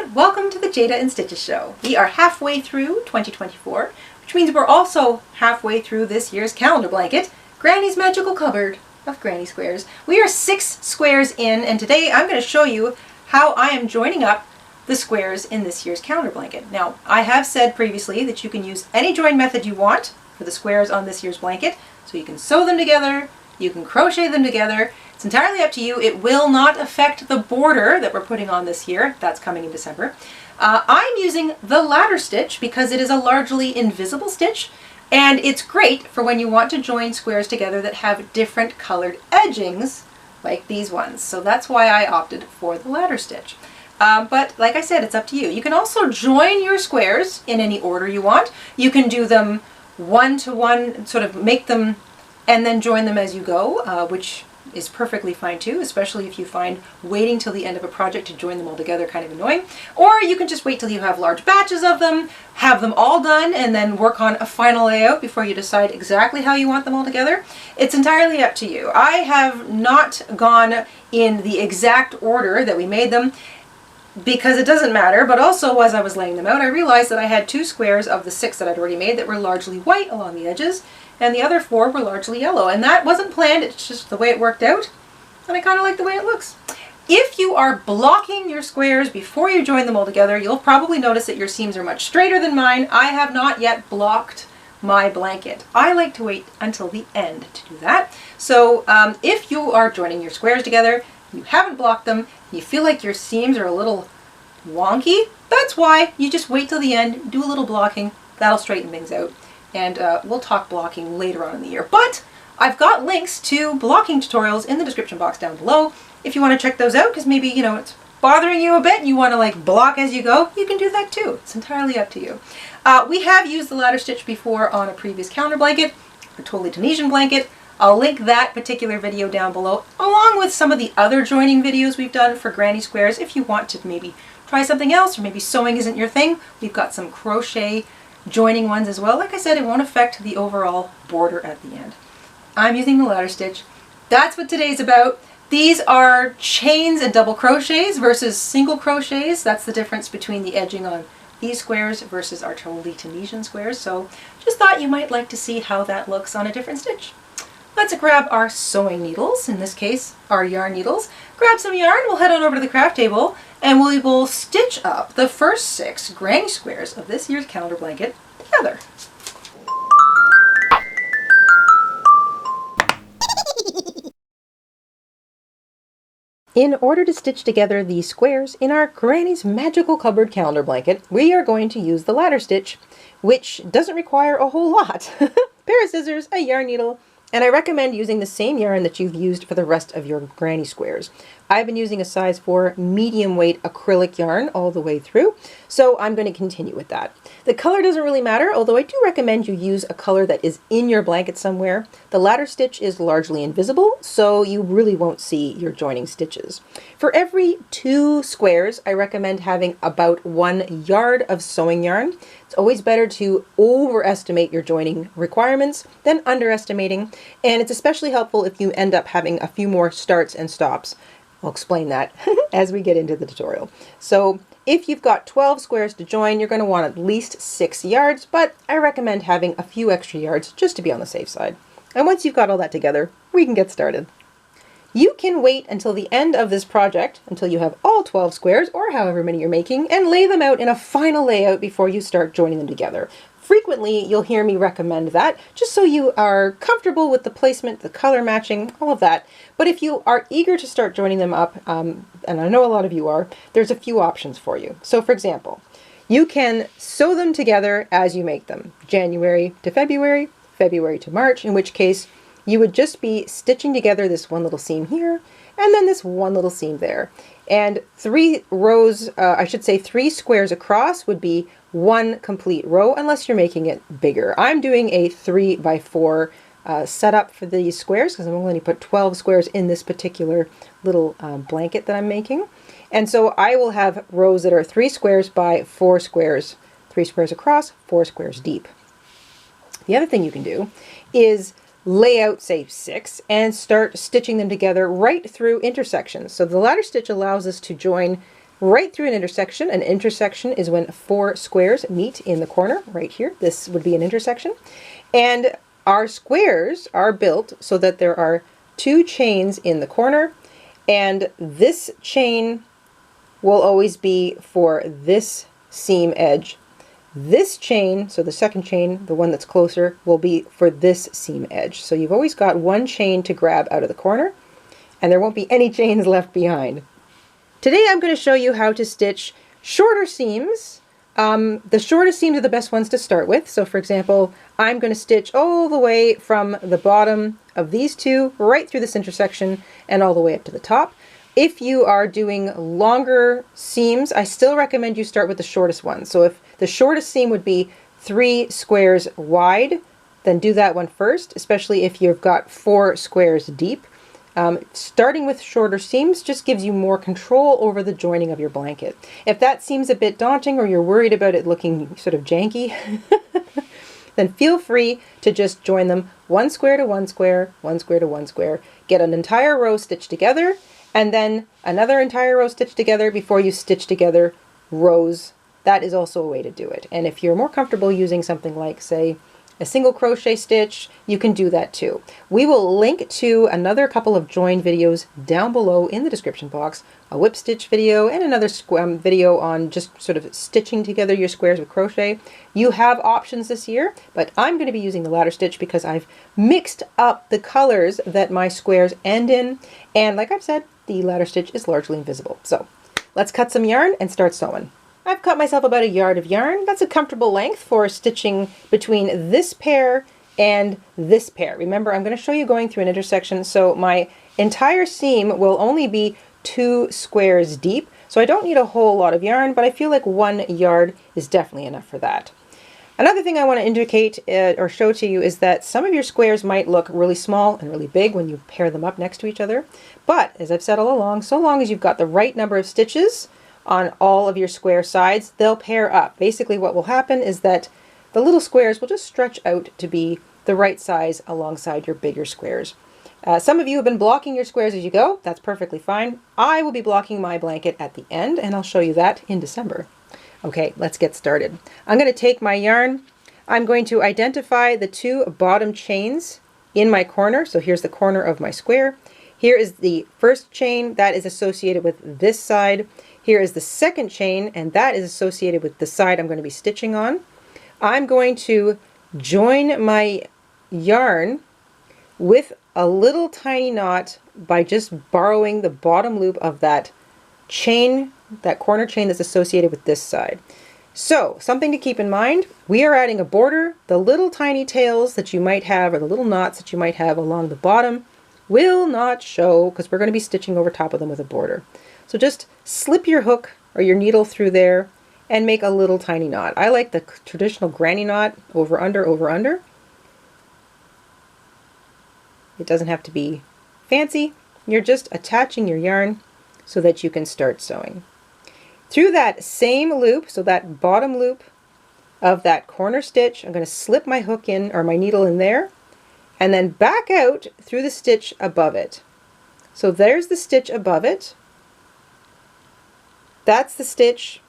everyone! Welcome to the Jayda InStitches show. We are halfway through 2024, which means we're also halfway through this year's calendar blanket, Granny's Magical Cupboard of Granny Squares. We are 6 squares in, and today I'm going to show you how I am joining up the squares in this year's calendar blanket. Now, I have said previously that you can use any join method you want for the squares on this year's blanket, so you can sew them together, you can crochet them together. It's entirely up to you. It will not affect the border that we're putting on this year. That's coming in December. I'm using the ladder stitch because it is a largely invisible stitch, and it's great for when you want to join squares together that have different colored edgings like these ones. So that's why I opted for the ladder stitch. But like I said, it's up to you. You can also join your squares in any order you want. You can do them one to one, sort of make them and then join them as you go, which is perfectly fine too, especially if you find waiting till the end of a project to join them all together kind of annoying. Or you can just wait till you have large batches of them, have them all done, and then work on a final layout before you decide exactly how you want them all together. It's entirely up to you. I have not gone in the exact order that we made them because it doesn't matter, but also as I was laying them out, I realized that I had 2 squares of the 6 that I'd already made that were largely white along the edges, and the other 4 were largely yellow. And that wasn't planned, it's just the way it worked out, and I kind of like the way it looks. If you are blocking your squares before you join them all together, you'll probably notice that your seams are much straighter than mine. I have not yet blocked my blanket. I like to wait until the end to do that. So if you are joining your squares together, you haven't blocked them, you feel like your seams are a little wonky, that's why you just wait till the end, do a little blocking, that'll straighten things out. And we'll talk blocking later on in the year. But I've got links to blocking tutorials in the description box down below if you want to check those out, because maybe, you know, it's bothering you a bit and you want to like block as you go, you can do that too. It's entirely up to you. We have used the ladder stitch before on a previous calendar blanket, a totally Tunisian blanket. I'll link that particular video down below, along with some of the other joining videos we've done for granny squares. If you want to maybe try something else, or maybe sewing isn't your thing, we've got some crochet joining ones as well. Like I said, it won't affect the overall border at the end. I'm using the ladder stitch. That's what today's about. These are chains and double crochets versus single crochets. That's the difference between the edging on these squares versus our totally Tunisian squares. So just thought you might like to see how that looks on a different stitch. Let's grab our sewing needles, in this case our yarn needles. Grab some yarn, we'll head on over to the craft table, and we will stitch up the first 6 granny squares of this year's calendar blanket together. In order to stitch together these squares in our Granny's Magical Cupboard calendar blanket, we are going to use the ladder stitch, which doesn't require a whole lot. Pair of scissors, a yarn needle, and I recommend using the same yarn that you've used for the rest of your granny squares. I've been using a size 4 medium weight acrylic yarn all the way through, so I'm going to continue with that. The color doesn't really matter, although I do recommend you use a color that is in your blanket somewhere. The ladder stitch is largely invisible, so you really won't see your joining stitches. For every 2 squares, I recommend having about 1 yard of sewing yarn. It's always better to overestimate your joining requirements than underestimating, and it's especially helpful if you end up having a few more starts and stops. I'll explain that as we get into the tutorial. So if you've got 12 squares to join, you're going to want at least 6 yards, but I recommend having a few extra yards just to be on the safe side. And once you've got all that together, we can get started. You can wait until the end of this project, until you have all 12 squares, or however many you're making, and lay them out in a final layout before you start joining them together. Frequently, you'll hear me recommend that, just so you are comfortable with the placement, the color matching, all of that. But if you are eager to start joining them up, and I know a lot of you are, there's a few options for you. So for example, you can sew them together as you make them, January to February, February to March, in which case you would just be stitching together this one little seam here, and then this one little seam there. And 3 rows, I should say 3 squares across would be 1 complete row, unless you're making it bigger. I'm doing a 3 by 4 setup for these squares because I'm only going to put 12 squares in this particular little blanket that I'm making. And so I will have rows that are 3 squares by 4 squares, 3 squares across, 4 squares deep. The other thing you can do is lay out, say, 6 and start stitching them together right through intersections. So the ladder stitch allows us to join right through an intersection. An intersection is when 4 squares meet in the corner right here. This would be an intersection. And our squares are built so that there are 2 chains in the corner, and this chain will always be for this seam edge. This chain, so the second chain, the one that's closer, will be for this seam edge. So you've always got 1 chain to grab out of the corner, and there won't be any chains left behind. Today I'm going to show you how to stitch shorter seams. The shortest seams are the best ones to start with. So for example, I'm going to stitch all the way from the bottom of these 2 right through this intersection and all the way up to the top. If you are doing longer seams, I still recommend you start with the shortest one. So if the shortest seam would be 3 squares wide, then do that one first, especially if you've got 4 squares deep. Starting with shorter seams just gives you more control over the joining of your blanket. If that seems a bit daunting or you're worried about it looking sort of janky, then feel free to just join them 1 square to 1 square, 1 square to 1 square, get an entire row stitched together, and then another entire row stitched together before you stitch together rows. That is also a way to do it. And if you're more comfortable using something like, say, a single crochet stitch, you can do that too. We will link to another couple of join videos down below in the description box, a whip stitch video and another video on just sort of stitching together your squares with crochet. You have options this year, but I'm going to be using the ladder stitch because I've mixed up the colors that my squares end in, and like I've said, the ladder stitch is largely invisible. So let's cut some yarn and start sewing. I've cut myself about 1 yard of yarn. That's a comfortable length for stitching between this pair and this pair. Remember, I'm going to show you going through an intersection, so my entire seam will only be 2 squares deep, so I don't need a whole lot of yarn, but I feel like 1 yard is definitely enough for that. Another thing I want to indicate or show to you is that some of your squares might look really small and really big when you pair them up next to each other, but as I've said all along, so long as you've got the right number of stitches on all of your square sides, they'll pair up. Basically what will happen is that the little squares will just stretch out to be the right size alongside your bigger squares. Some of you have been blocking your squares as you go. That's perfectly fine. I will be blocking my blanket at the end, and I'll show you that in December. Okay, let's get started. I'm going to take my yarn. I'm going to identify the 2 bottom chains in my corner. So here's the corner of my square. Here is the first chain that is associated with this side. Here is the second chain, and that is associated with the side I'm going to be stitching on. I'm going to join my yarn with a little tiny knot by just borrowing the bottom loop of that chain, that corner chain that's associated with this side. So, something to keep in mind, we are adding a border. The little tiny tails that you might have, or the little knots that you might have along the bottom, will not show because we're going to be stitching over top of them with a border. So just slip your hook or your needle through there and make a little tiny knot. I like the traditional granny knot, over, under, over, under. It doesn't have to be fancy. You're just attaching your yarn so that you can start sewing. Through that same loop, so that bottom loop of that corner stitch, I'm going to slip my hook in, or my needle in there, and then back out through the stitch above it. So there's the stitch above it. That's the stitch.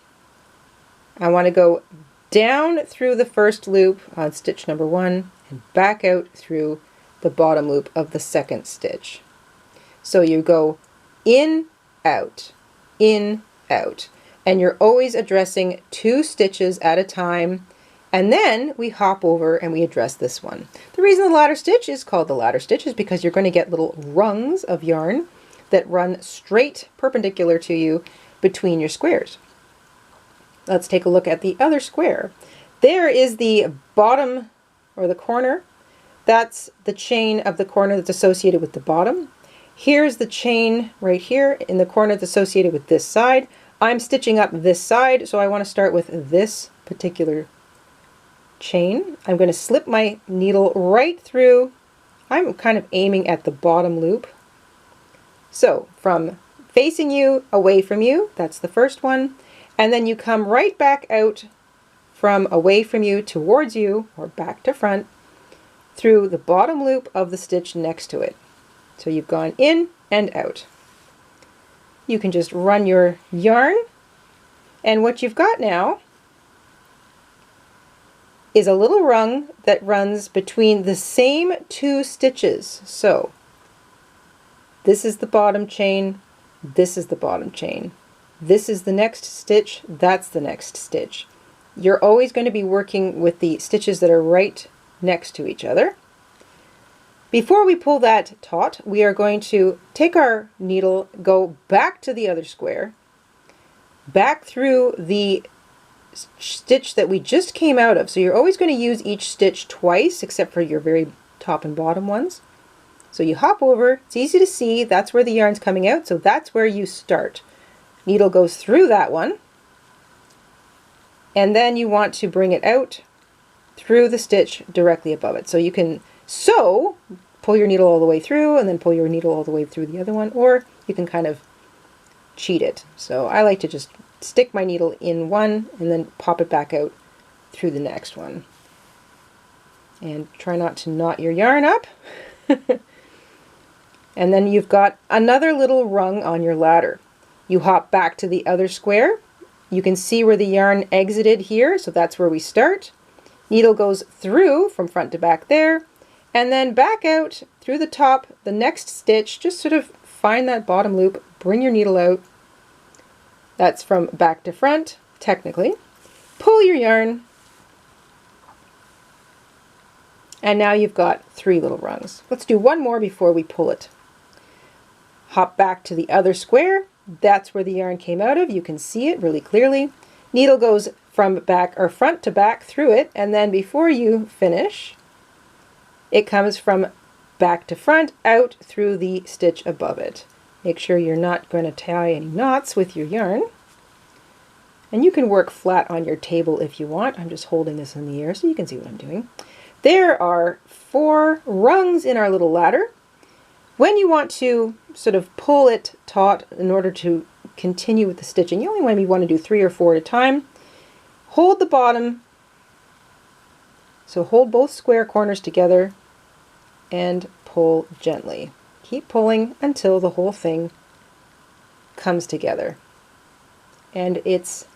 I want to go down through the first loop on stitch number 1 and back out through the bottom loop of the second stitch. So you go in, out, and you're always addressing 2 stitches at a time, and then we hop over and we address this one. The reason the ladder stitch is called the ladder stitch is because you're going to get little rungs of yarn that run straight perpendicular to you between your squares. Let's take a look at the other square. There is the bottom, or the corner. That's the chain of the corner that's associated with the bottom. Here's the chain right here in the corner that's associated with this side. I'm stitching up this side, so I want to start with this particular chain. I'm going to slip my needle right through. I'm kind of aiming at the bottom loop. So from facing you, away from you, that's the first one, and then you come right back out from away from you towards you, or back to front, through the bottom loop of the stitch next to it. So you've gone in and out. You can just run your yarn And what you've got now is a little rung that runs between the same two stitches. So this is the bottom chain, this is the bottom chain. This is the next stitch, that's the next stitch. You're always going to be working with the stitches that are right next to each other. Before we pull that taut, we are going to take our needle, go back to the other square, back through the stitch that we just came out of. So you're always going to use each stitch twice, except for your very top and bottom ones. So you hop over, it's easy to see, that's where the yarn's coming out, so that's where you start. Needle goes through that one, and then you want to bring it out through the stitch directly above it. So you can pull your needle all the way through and then pull your needle all the way through the other one, or you can kind of cheat it. So I like to just stick my needle in one and then pop it back out through the next one. And try not to knot your yarn up. And then you've got another little rung on your ladder. You hop back to the other square. You can see where the yarn exited here, so that's where we start. Needle goes through from front to back there, and then back out through the top, the next stitch, just sort of find that bottom loop, bring your needle out. That's from back to front, technically. Pull your yarn, and now you've got 3 little rungs. Let's do one more before we pull it. Hop back to the other square. That's where the yarn came out of. You can see it really clearly. Needle goes from back or front to back through it, and then before you finish, it comes from back to front out through the stitch above it. Make sure you're not going to tie any knots with your yarn. And you can work flat on your table if you want. I'm just holding this in the air so you can see what I'm doing. There are 4 rungs in our little ladder. When you want to sort of pull it taut in order to continue with the stitching, you only want to do 3 or 4 at a time. Hold the bottom, so hold both square corners together and pull gently. Keep pulling until the whole thing comes together. And it's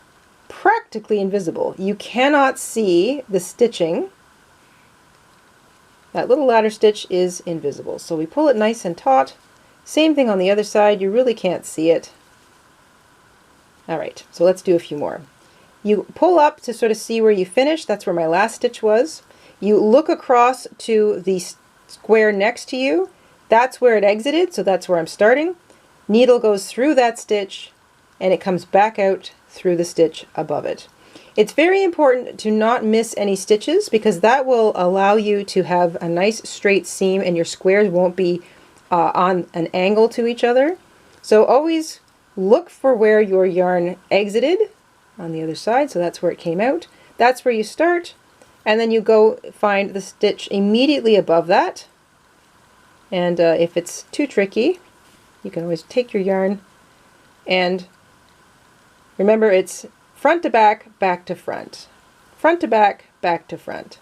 practically invisible. You cannot see the stitching. That little ladder stitch is invisible. So we pull it nice and taut. Same thing on the other side, you really can't see it. Alright, so let's do a few more. You pull up to sort of see where you finish. That's where my last stitch was. You look across to the square next to you. That's where it exited, so that's where I'm starting. Needle goes through that stitch and it comes back out through the stitch above it. It's very important to not miss any stitches because that will allow you to have a nice straight seam and your squares won't be on an angle to each other. So always look for where your yarn exited on the other side, so that's where it came out. That's where you start, and then you go find the stitch immediately above that. And if it's too tricky, you can always take your yarn and remember it's front to back, back to front. Front to back, back to front.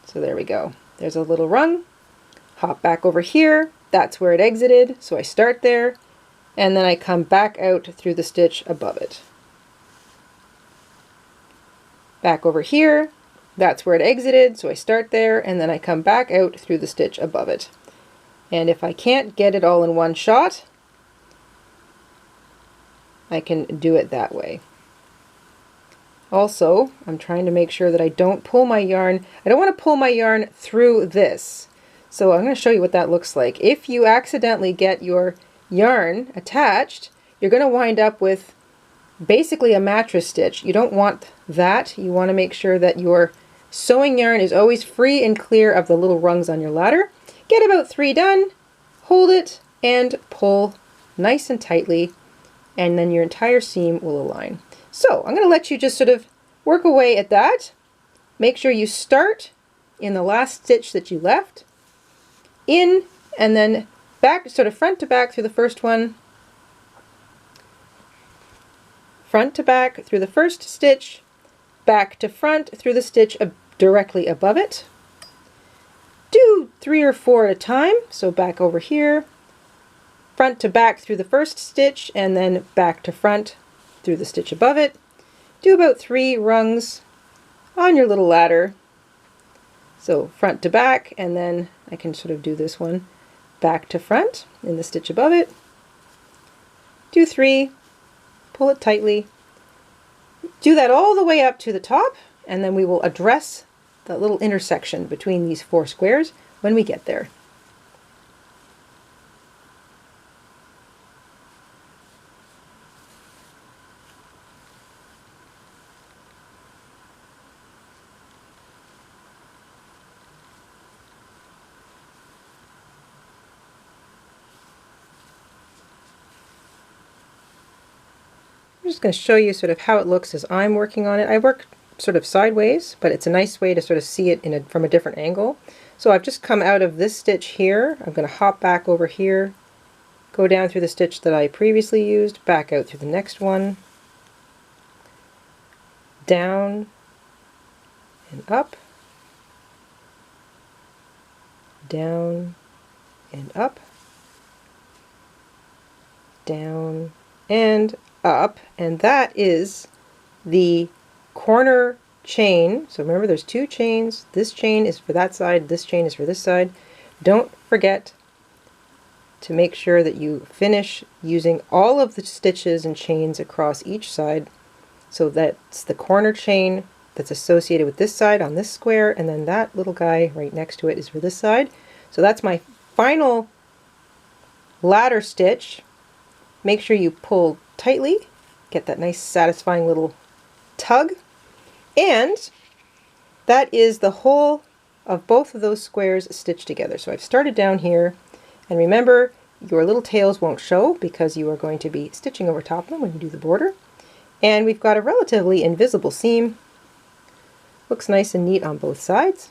So there we go. There's a little rung. Hop back over here. That's where it exited. So I start there and then I come back out through the stitch above it. Back over here. That's where it exited. So I start there and then I come back out through the stitch above it. And if I can't get it all in one shot, I can do it that way. Also, I'm trying to make sure that I don't pull my yarn. I don't want to pull my yarn through this. So I'm going to show you what that looks like. If you accidentally get your yarn attached, you're going to wind up with basically a mattress stitch. You don't want that. You want to make sure that your sewing yarn is always free and clear of the little rungs on your ladder. Get about 3 done, hold it, and pull nice and tightly, and then your entire seam will align. So I'm going to let you just sort of work away at that. Make sure you start in the last stitch that you left, in and then back, sort of front to back through the first one, front to back through the first stitch, back to front through the stitch directly above it. Do 3 or 4 at a time, so back over here, front to back through the first stitch and then back to front through the stitch above it. Do about 3 rungs on your little ladder. So front to back, and then I can sort of do this one back to front in the stitch above it. Do 3, pull it tightly. Do that all the way up to the top, and then we will address the little intersection between these 4 squares when we get there. I'm just going to show you sort of how it looks as I'm working on it. I work sort of sideways, but it's a nice way to sort of see it from a different angle. So I've just come out of this stitch here. I'm going to hop back over here, go down through the stitch that I previously used, back out through the next one, down and up, down and up, down and up, and that is the corner chain. So remember, there's 2 chains. This chain is for that side, this chain is for this side. Don't forget to make sure that you finish using all of the stitches and chains across each side. So that's the corner chain that's associated with this side on this square, and then that little guy right next to it is for this side. So that's my final ladder stitch. Make sure you pull tightly, get that nice satisfying little tug, and that is the whole of both of those squares stitched together. So I've started down here, and remember, your little tails won't show because you are going to be stitching over top of them when you do the border. And we've got a relatively invisible seam. Looks nice and neat on both sides.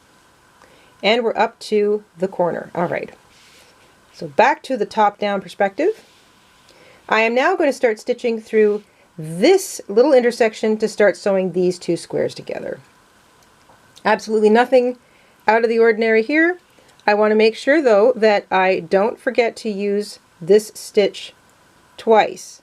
And we're up to the corner. All right, so back to the top-down perspective. I am now going to start stitching through this little intersection to start sewing these 2 squares together. Absolutely nothing out of the ordinary here. I want to make sure though that I don't forget to use this stitch twice.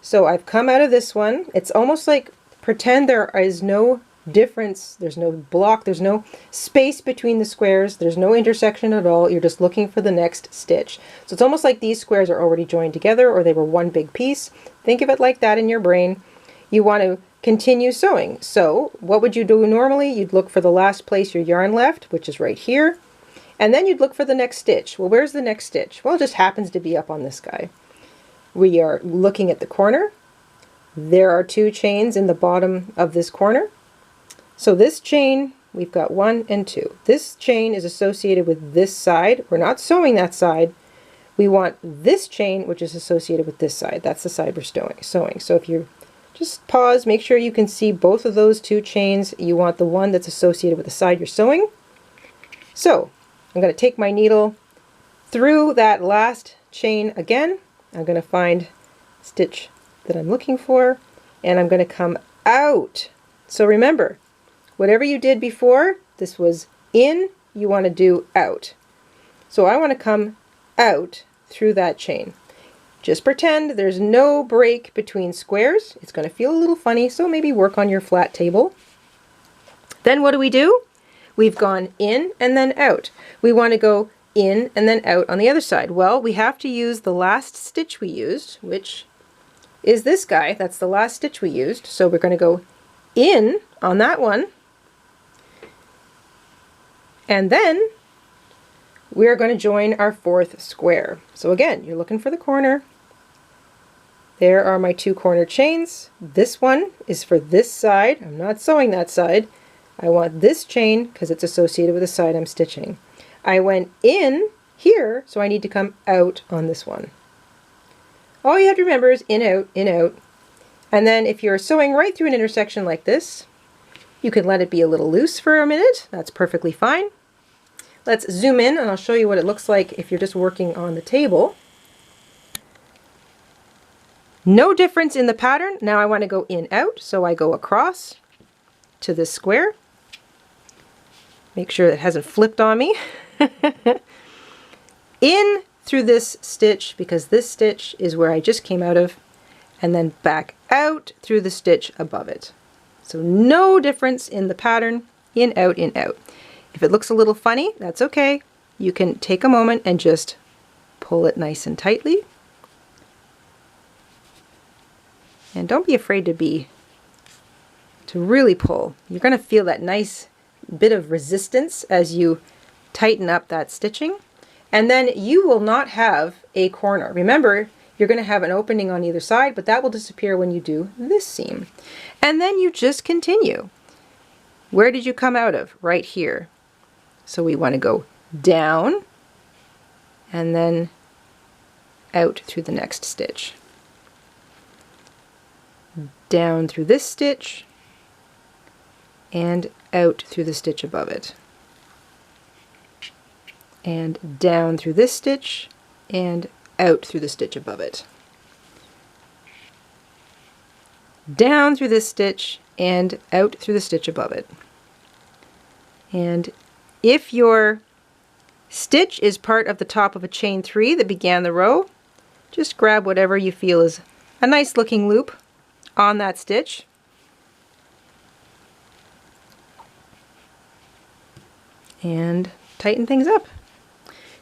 So I've come out of this one. It's almost like pretend there is no difference, there's no block, there's no space between the squares, there's no intersection at all. You're just looking for the next stitch. So it's almost like these squares are already joined together, or they were one big piece. Think of it like that in your brain. You want to continue sewing. So what would you do normally? You'd look for the last place your yarn left, which is right here, and then you'd look for the next stitch. Well, where's the next stitch? Well, it just happens to be up on this guy. We are looking at the corner. There are 2 chains in the bottom of this corner. So this chain, we've got 1 and 2. This chain is associated with this side. We're not sewing that side. We want this chain, which is associated with this side. That's the side we're sewing. So if you just pause, make sure you can see both of those 2 chains. You want the one that's associated with the side you're sewing. So I'm going to take my needle through that last chain again. I'm going to find stitch that I'm looking for, and I'm going to come out. So remember, whatever you did before, this was in, you want to do out. So I want to come out through that chain. Just pretend there's no break between squares. It's going to feel a little funny, so maybe work on your flat table. Then what do? We've gone in and then out. We want to go in and then out on the other side. Well, we have to use the last stitch we used, which is this guy. That's the last stitch we used. So we're going to go in on that one, and then we're going to join our 4th square. So again, you're looking for the corner. There are my 2 corner chains. This one is for this side. I'm not sewing that side. I want this chain because it's associated with the side I'm stitching. I went in here, so I need to come out on this one. All you have to remember is in, out, in, out. And then if you're sewing right through an intersection like this, you can let it be a little loose for a minute. That's perfectly fine. Let's zoom in and I'll show you what it looks like if you're just working on the table. No difference in the pattern. Now I want to go in, out, so I go across to this square. Make sure it hasn't flipped on me. In through this stitch, because this stitch is where I just came out of, and then back out through the stitch above it. So no difference in the pattern, in, out, in, out. If it looks a little funny, that's okay. You can take a moment and just pull it nice and tightly. And don't be afraid to really pull. You're going to feel that nice bit of resistance as you tighten up that stitching. And then you will not have a corner. Remember, you're going to have an opening on either side, but that will disappear when you do this seam. And then you just continue. Where did you come out of? Right here. So we want to go down and then out through the next stitch. Down through this stitch and out through the stitch above it. And down through this stitch and out through the stitch above it. Down through this stitch and out through the stitch above it. And if your stitch is part of the top of a chain 3 that began the row, just grab whatever you feel is a nice looking loop on that stitch. And tighten things up.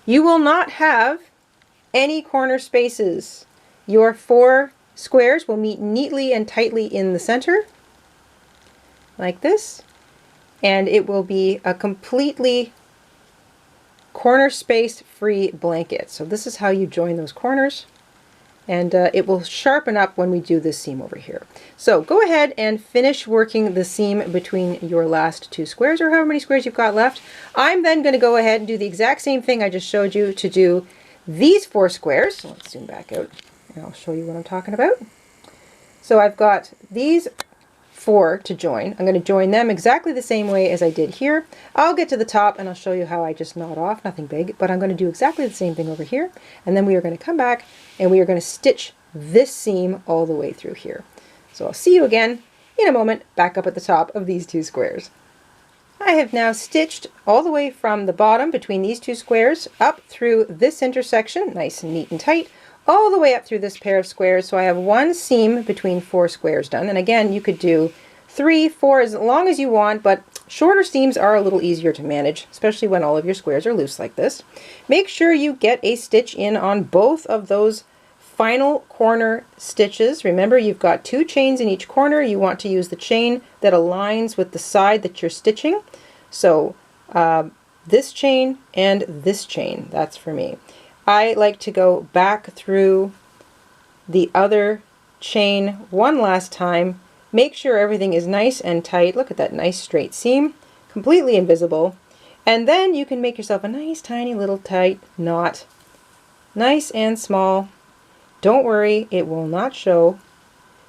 You will not have any corner spaces. Your 4 squares will meet neatly and tightly in the center, like this, and it will be a completely corner space free blanket. So this is how you join those corners, and it will sharpen up when we do this seam over here. So go ahead and finish working the seam between your last 2 squares, or however many squares you've got left. I'm then going to go ahead and do the exact same thing I just showed you to do these 4 squares. So let's zoom back out and I'll show you what I'm talking about. So I've got these 4 to join. I'm going to join them exactly the same way as I did here. I'll get to the top and I'll show you how I just knot off, nothing big, but I'm going to do exactly the same thing over here, and then we are going to come back and we are going to stitch this seam all the way through here. So I'll see you again in a moment back up at the top of these 2 squares. I have now stitched all the way from the bottom between these 2 squares up through this intersection, nice and neat and tight, all the way up through this pair of squares. So I have 1 seam between 4 squares done. And again, you could do 3, 4, as long as you want, but shorter seams are a little easier to manage, especially when all of your squares are loose like this. Make sure you get a stitch in on both of those final corner stitches. Remember, you've got 2 chains in each corner. You want to use the chain that aligns with the side that you're stitching. So this chain and this chain, that's for me. I like to go back through the other chain one last time. Make sure everything is nice and tight. Look at that nice straight seam, completely invisible. And then you can make yourself a nice tiny little tight knot, nice and small. Don't worry, it will not show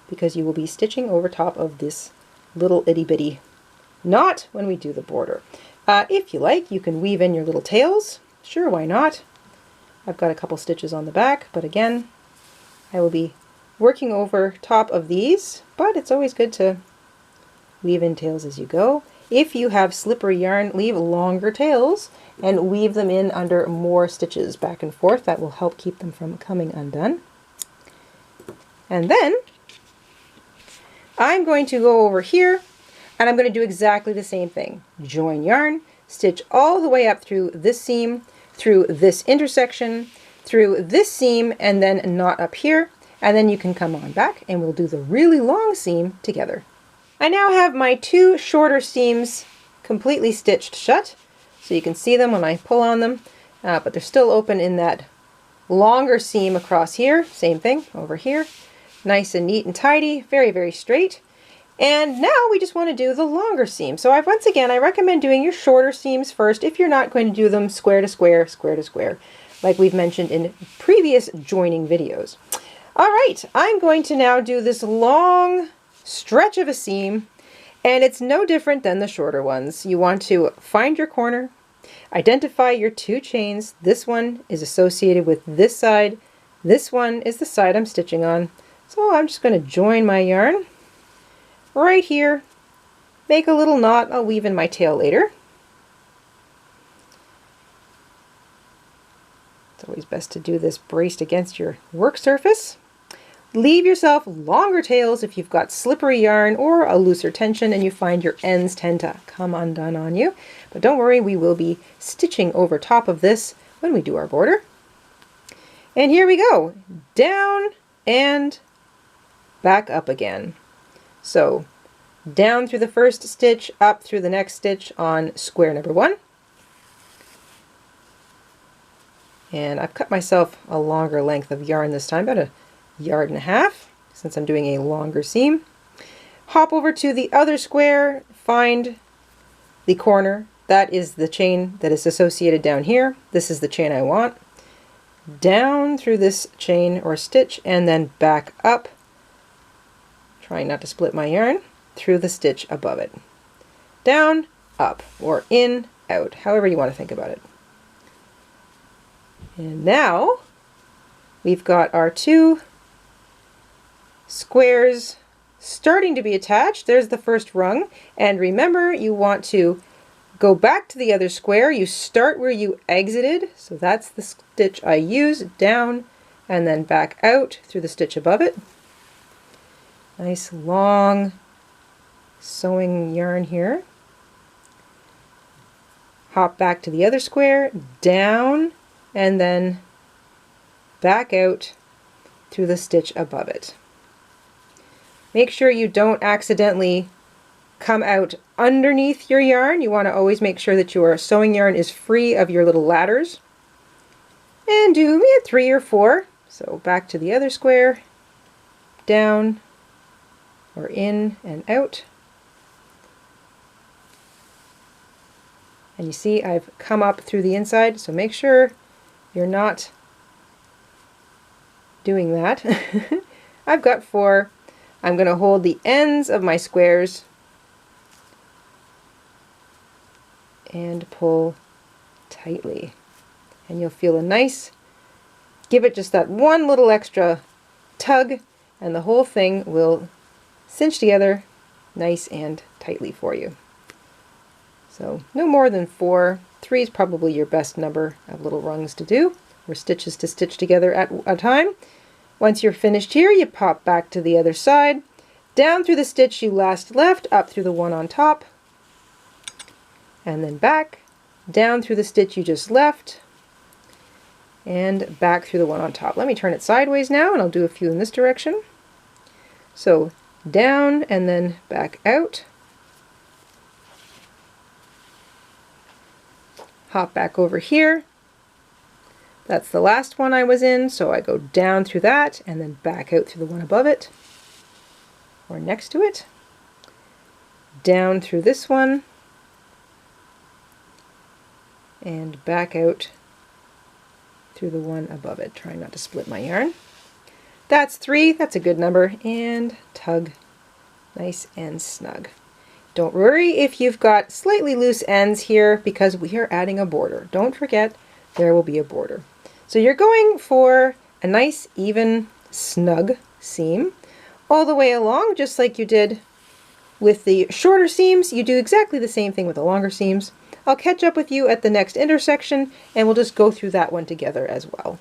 because you will be stitching over top of this little itty bitty knot when we do the border. If you like, you can weave in your little tails. Sure, why not? I've got a couple stitches on the back, but again, I will be working over top of these, but it's always good to weave in tails as you go. If you have slippery yarn, leave longer tails and weave them in under more stitches back and forth. That will help keep them from coming undone. And then I'm going to go over here and I'm going to do exactly the same thing. Join yarn, stitch all the way up through this seam, through this intersection, through this seam, and then knot up here. And then you can come on back and we'll do the really long seam together. I now have my 2 shorter seams completely stitched shut, so you can see them when I pull on them, but they're still open in that longer seam across here. Same thing over here. Nice and neat and tidy, very, very straight. And now we just want to do the longer seam. So once again, I recommend doing your shorter seams first if you're not going to do them square to square, square to square, like we've mentioned in previous joining videos. All right, I'm going to now do this long stretch of a seam, and it's no different than the shorter ones. You want to find your corner, identify your 2 chains. This one is associated with this side. This one is the side I'm stitching on. So I'm just going to join my yarn right here, make a little knot. I'll weave in my tail later. It's always best to do this braced against your work surface. Leave yourself longer tails if you've got slippery yarn or a looser tension and you find your ends tend to come undone on you. But don't worry, we will be stitching over top of this when we do our border. And here we go, down and back up again. So down through the first stitch, up through the next stitch on square number 1. And I've cut myself a longer length of yarn this time, about 1.5 yards, since I'm doing a longer seam. Hop over to the other square, find the corner. That is the chain that is associated down here. This is the chain I want. Down through this chain or stitch and then back up, trying not to split my yarn, through the stitch above it. Down, up, or in, out, however you want to think about it. And now we've got our 2 squares starting to be attached. There's the first rung, and remember, you want to go back to the other square. You start where you exited, so that's the stitch I use, down and then back out through the stitch above it. Nice long sewing yarn here. Hop back to the other square, down and then back out through the stitch above it. Make sure you don't accidentally come out underneath your yarn. You want to always make sure that your sewing yarn is free of your little ladders. And do 3 or 4. So back to the other square, down or in and out. And you see I've come up through the inside, so make sure you're not doing that. I've got 4. I'm going to hold the ends of my squares and pull tightly. And you'll feel a nice, give it just that one little extra tug and the whole thing will cinch together nice and tightly for you. So no more than 4. 3 is probably your best number of little rungs to do, or stitches to stitch together at a time. Once you're finished here, you pop back to the other side, down through the stitch you last left, up through the one on top, and then back, down through the stitch you just left, and back through the one on top. Let me turn it sideways now, and I'll do a few in this direction. So down and then back out. Hop back over here. That's the last one I was in, so I go down through that and then back out through the one above it, or next to it. Down through this one, and back out through the one above it, trying not to split my yarn. That's 3, that's a good number, and tug nice and snug. Don't worry if you've got slightly loose ends here, because we are adding a border. Don't forget, there will be a border. So you're going for a nice, even, snug seam all the way along, just like you did with the shorter seams. You do exactly the same thing with the longer seams. I'll catch up with you at the next intersection, and we'll just go through that one together as well.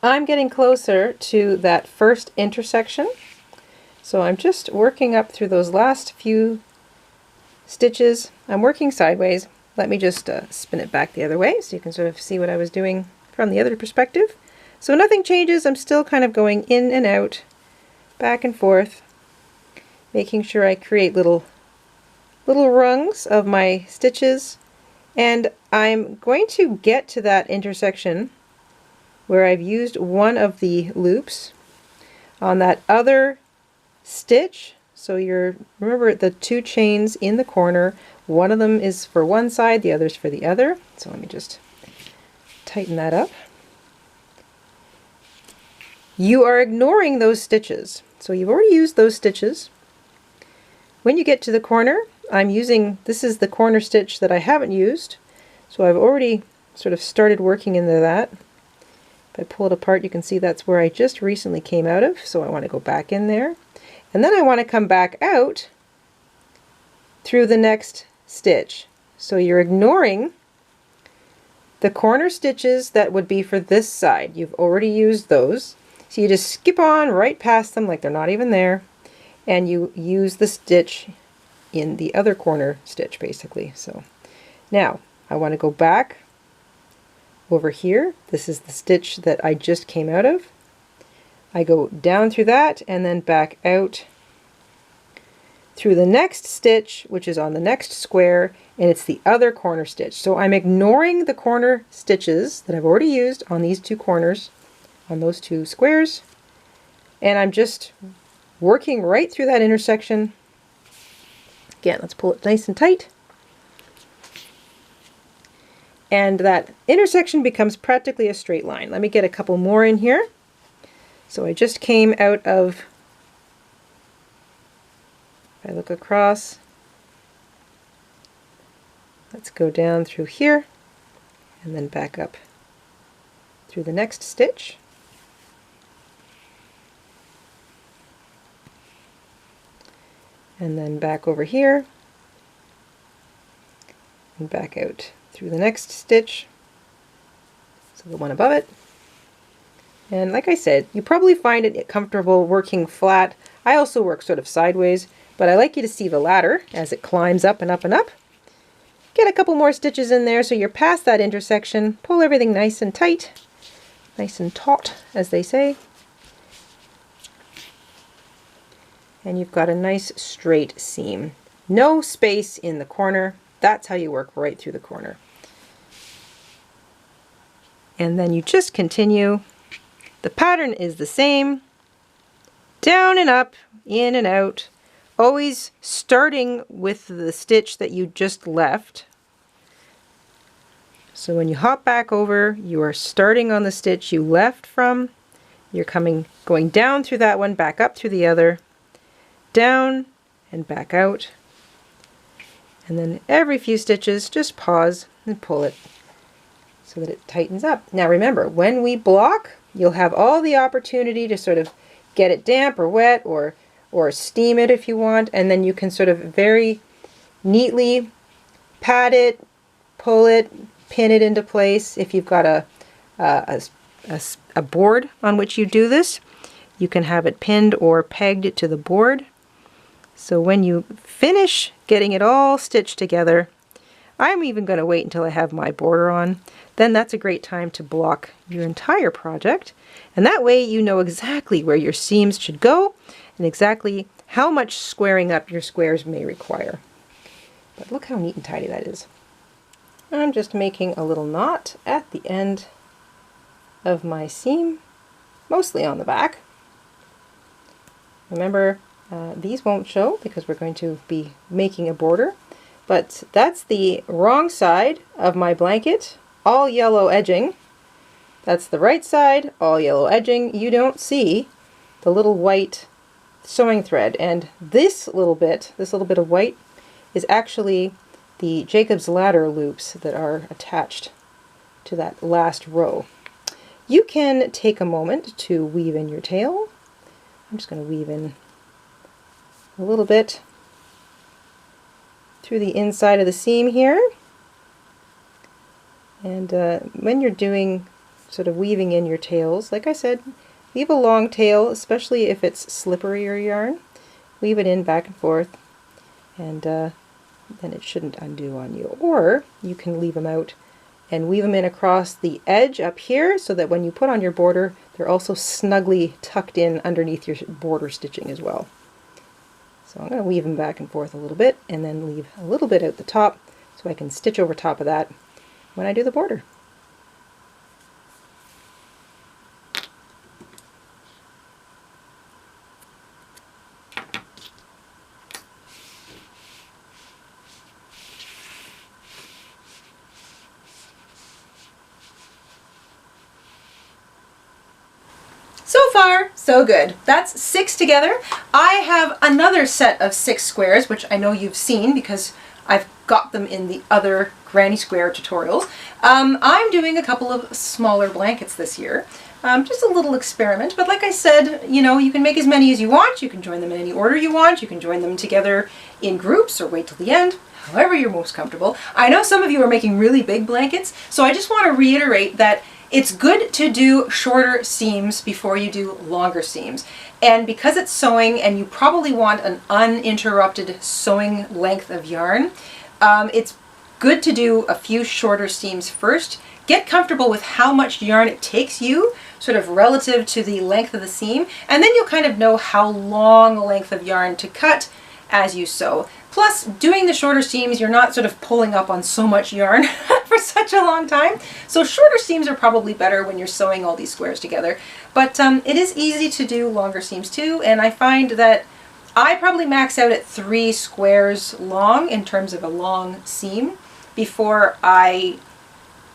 I'm getting closer to that first intersection, so I'm just working up through those last few stitches. I'm working sideways. Let me just spin it back the other way so you can sort of see what I was doing from the other perspective. So nothing changes. I'm still kind of going in and out, back and forth, making sure I create little rungs of my stitches. And I'm going to get to that intersection where I've used one of the loops on that other stitch. So remember the 2 chains in the corner, one of them is for one side, the other's for the other. So let me just tighten that up. You are ignoring those stitches. So you've already used those stitches. When you get to the corner, this is the corner stitch that I haven't used. So I've already sort of started working into that. If I pull it apart, you can see that's where I just recently came out of, so I want to go back in there. And then I want to come back out through the next stitch. So you're ignoring the corner stitches that would be for this side. You've already used those. So you just skip on right past them like they're not even there, and you use the stitch in the other corner stitch basically. So now I want to go back over here. This is the stitch that I just came out of. I go down through that and then back out through the next stitch, which is on the next square, and it's the other corner stitch. So I'm ignoring the corner stitches that I've already used on these two corners, on those two squares, and I'm just working right through that intersection. Again, let's pull it nice and tight. And that intersection becomes practically a straight line. Let me get a couple more in here. So I just came out of, if I look across, let's go down through here and then back up through the next stitch. And then back over here and back out through the next stitch, so the one above it. And like I said, you probably find it comfortable working flat. I also work sort of sideways, but I like you to see the ladder as it climbs up and up and up. Get a couple more stitches in there so you're past that intersection. Pull everything nice and tight, nice and taut, as they say. And you've got a nice straight seam. No space in the corner. That's how you work right through the corner. And then you just continue. The pattern is the same. Down and up, in and out. Always starting with the stitch that you just left. So when you hop back over, you are starting on the stitch you left from. You're going down through that one, back up through the other, down and back out. And then every few stitches, just pause and pull it so that it tightens up. Now remember, when we block, you'll have all the opportunity to sort of get it damp or wet or steam it if you want, and then you can sort of very neatly pat it, pull it, pin it into place. If you've got a board on which you do this, you can have it pinned or pegged to the board. So when you finish getting it all stitched together, I'm even going to wait until I have my border on. Then that's a great time to block your entire project. And that way you know exactly where your seams should go and exactly how much squaring up your squares may require. But look how neat and tidy that is. I'm just making a little knot at the end of my seam, mostly on the back. Remember, these won't show because we're going to be making a border, but that's the wrong side of my blanket, all yellow edging. That's the right side, all yellow edging. You don't see the little white sewing thread, and this little bit of white is actually the Jacob's ladder loops that are attached to that last row. You can take a moment to weave in your tail. I'm just going to weave in a little bit through the inside of the seam here. And when you're doing sort of weaving in your tails, like I said, leave a long tail, especially if it's slipperier yarn. Weave it in back and forth, and then it shouldn't undo on you. Or you can leave them out and weave them in across the edge up here so that when you put on your border, they're also snugly tucked in underneath your border stitching as well. So I'm going to weave them back and forth a little bit and then leave a little bit out the top so I can stitch over top of that when I do the border. So far, so good. That's 6 together. I have another set of 6 squares, which I know you've seen because I've got them in the other Granny Square tutorials. I'm doing a couple of smaller blankets this year. Just a little experiment, but like I said, you know, you can make as many as you want. You can join them in any order you want. You can join them together in groups or wait till the end, however you're most comfortable. I know some of you are making really big blankets, so I just want to reiterate that it's good to do shorter seams before you do longer seams. And because it's sewing and you probably want an uninterrupted sewing length of yarn, it's good to do a few shorter seams first. Get comfortable with how much yarn it takes you, sort of relative to the length of the seam, and then you'll kind of know how long a length of yarn to cut as you sew. Plus, doing the shorter seams, you're not sort of pulling up on so much yarn for such a long time. So shorter seams are probably better when you're sewing all these squares together. But it is easy to do longer seams too, and I find that I probably max out at 3 squares long in terms of a long seam before I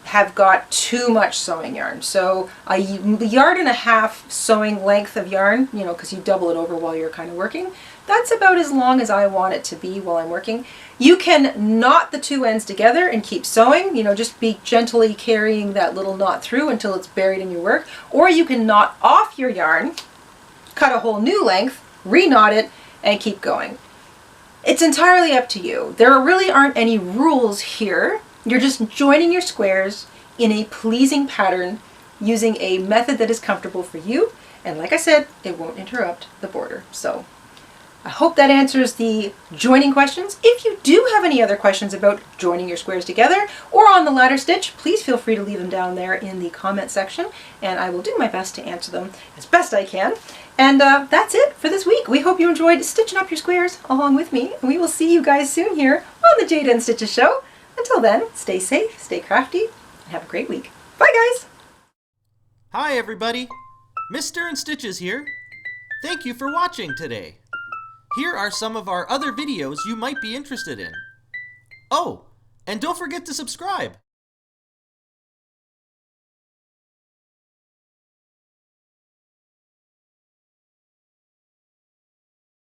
have got too much sewing yarn. So a yard and a half sewing length of yarn, you know, because you double it over while you're kind of working, that's about as long as I want it to be while I'm working. You can knot the 2 ends together and keep sewing, you know, just be gently carrying that little knot through until it's buried in your work. Or you can knot off your yarn, cut a whole new length, re-knot it, and keep going. It's entirely up to you. There really aren't any rules here. You're just joining your squares in a pleasing pattern using a method that is comfortable for you. And like I said, it won't interrupt the border. So I hope that answers the joining questions. If you do have any other questions about joining your squares together or on the ladder stitch, please feel free to leave them down there in the comment section, and I will do my best to answer them as best I can. And that's it for this week. We hope you enjoyed stitching up your squares along with me, and we will see you guys soon here on the Jayda InStitches show. Until then, stay safe, stay crafty, and have a great week. Bye guys! Hi everybody, Mr. InStitches here. Thank you for watching today. Here are some of our other videos you might be interested in. Oh, and don't forget to subscribe.